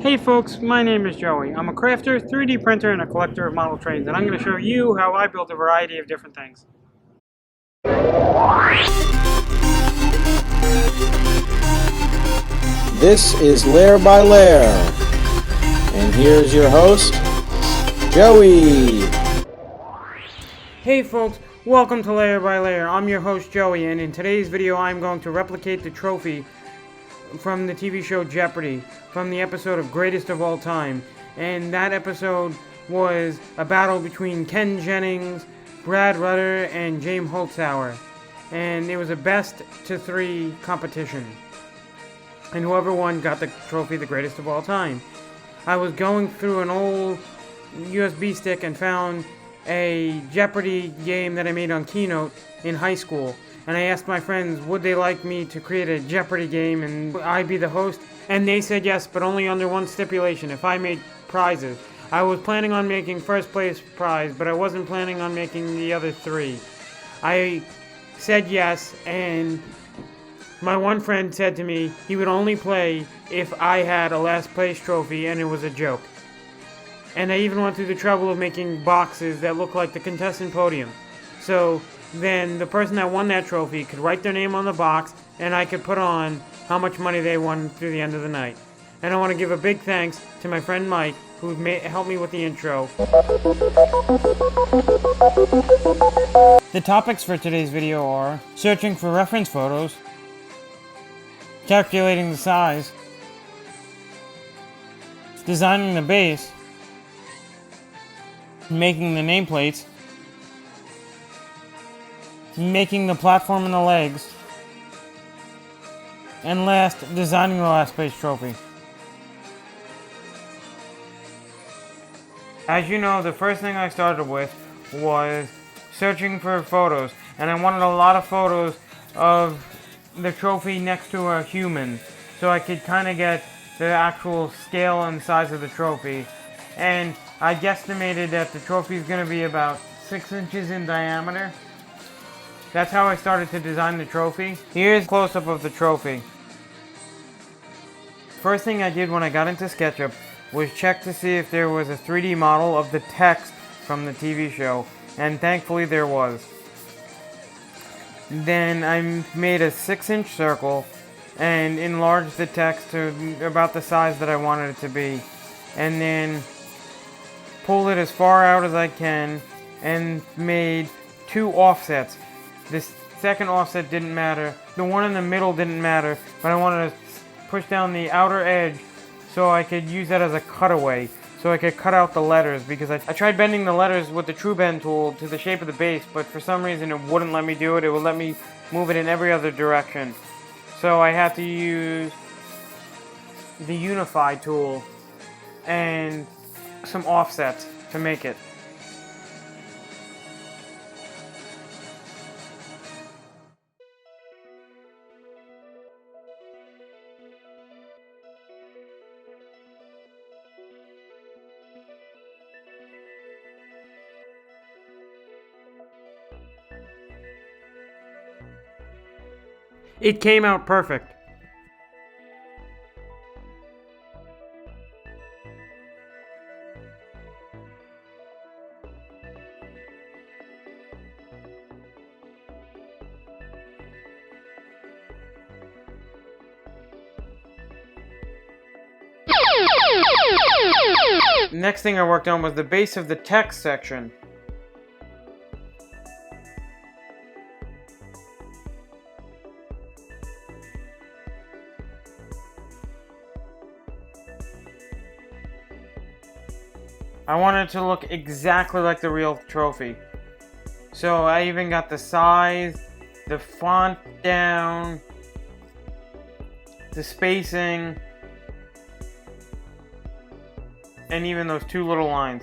Hey folks, my name is Joey. I'm a crafter, 3D printer, and a collector of model trains, and I'm going to show you how I build a variety of different things. This is Layer by Layer, and here's your host, Joey. Hey folks, welcome to Layer by Layer. I'm your host Joey, and in today's video I'm going to replicate the trophy from the TV show Jeopardy, from the episode of Greatest of All Time. And that episode was a battle between Ken Jennings, Brad Rutter, and James Holzhauer. And it was a best-to-3 competition. And whoever won got the trophy, the greatest of all time. I was going through an old USB stick and found a Jeopardy game that I made on Keynote in high school. And I asked my friends, would they like me to create a Jeopardy game and I'd be the host? And they said yes, but only under one stipulation: if I made prizes. I was planning on making first place prize, but I wasn't planning on making the other three. I said yes, and my one friend said to me he would only play if I had a last place trophy, and it was a joke. And I even went through the trouble of making boxes that look like the contestant podium. So then the person that won that trophy could write their name on the box, and I could put on how much money they won through the end of the night. And I want to give a big thanks to my friend Mike, who helped me with the intro. The topics for today's video are searching for reference photos, calculating the size, designing the base, making the nameplates, making the platform and the legs, and last, designing the last place trophy. As you know, the first thing I started with was searching for photos, and I wanted a lot of photos of the trophy next to a human, so I could kind of get the actual scale and size of the trophy. And I guesstimated that the trophy is going to be about 6 inches in diameter. That's how I started to design the trophy. Here's a close-up of the trophy. First thing I did when I got into SketchUp was check to see if there was a 3D model of the text from the TV show, and thankfully there was. Then I made a 6-inch circle and enlarged the text to about the size that I wanted it to be, and then pulled it as far out as I can and made 2 offsets. This second offset didn't matter, the one in the middle didn't matter, but I wanted to push down the outer edge so I could use that as a cutaway, so I could cut out the letters, because I tried bending the letters with the True Bend tool to the shape of the base, but for some reason it wouldn't let me do it. It would let me move it in every other direction. So I had to use the Unify tool and some offsets to make it. It came out perfect. Next thing I worked on was the base of the text section. I wanted it to look exactly like the real trophy. So I even got the size, the font down, the spacing, and even those 2 little lines.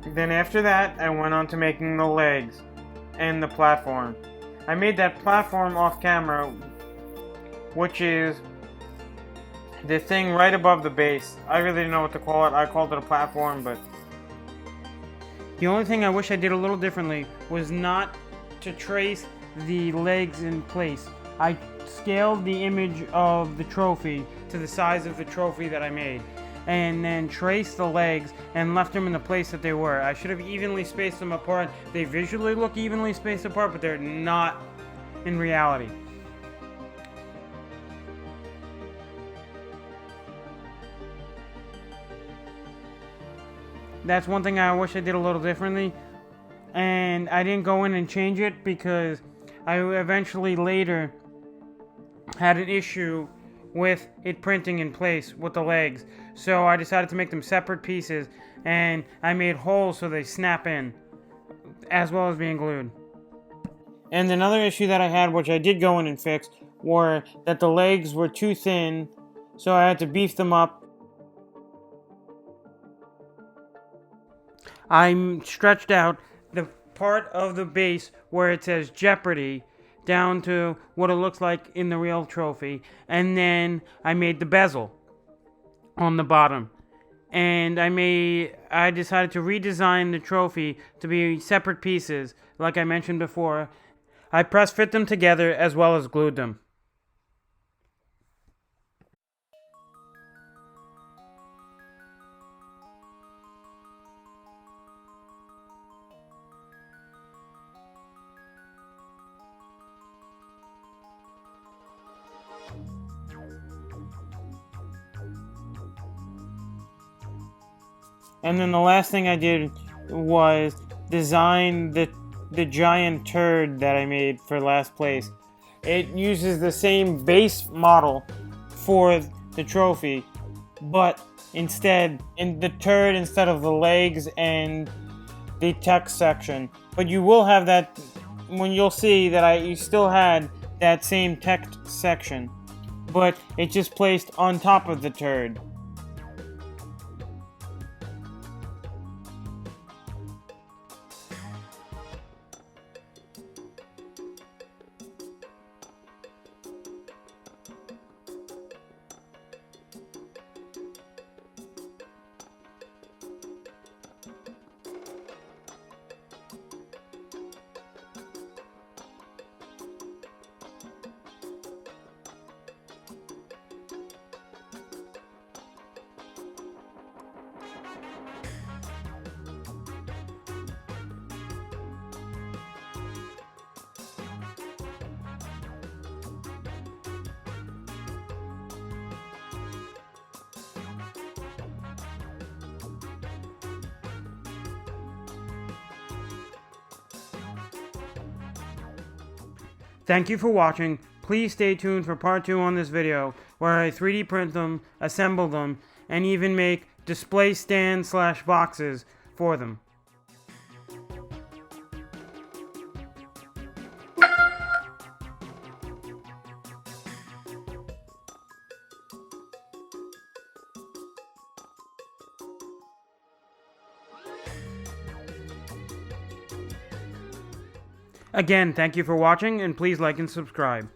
Then after that, I went on to making the legs and the platform. I made that platform off camera, which is the thing right above the base. I really didn't know what to call it. I called it a platform, but the only thing I wish I did a little differently was not to trace the legs in place. I scaled the image of the trophy to the size of the trophy that I made, and then traced the legs and left them in the place that they were. I should have evenly spaced them apart. They visually look evenly spaced apart, but they're not in reality. That's one thing I wish I did a little differently, and I didn't go in and change it because I eventually later had an issue with it printing in place with the legs, so I decided to make them separate pieces, and I made holes so they snap in as well as being glued. And another issue that I had, which I did go in and fix, were that the legs were too thin, so I had to beef them up. I stretched out the part of the base where it says Jeopardy down to what it looks like in the real trophy, and then I made the bezel on the bottom, and I decided to redesign the trophy to be separate pieces like I mentioned before. I press fit them together as well as glued them. And then the last thing I did was design the giant turd that I made for last place. It uses the same base model for the trophy, but instead, in the turd instead of the legs and the text section. But you will have that, when you'll see that you still had that same text section, but it's just placed on top of the turd. Thank you for watching. Please stay tuned for part 2 on this video, where I 3D print them, assemble them, and even make display stand / boxes for them. Again, thank you for watching, and please like and subscribe.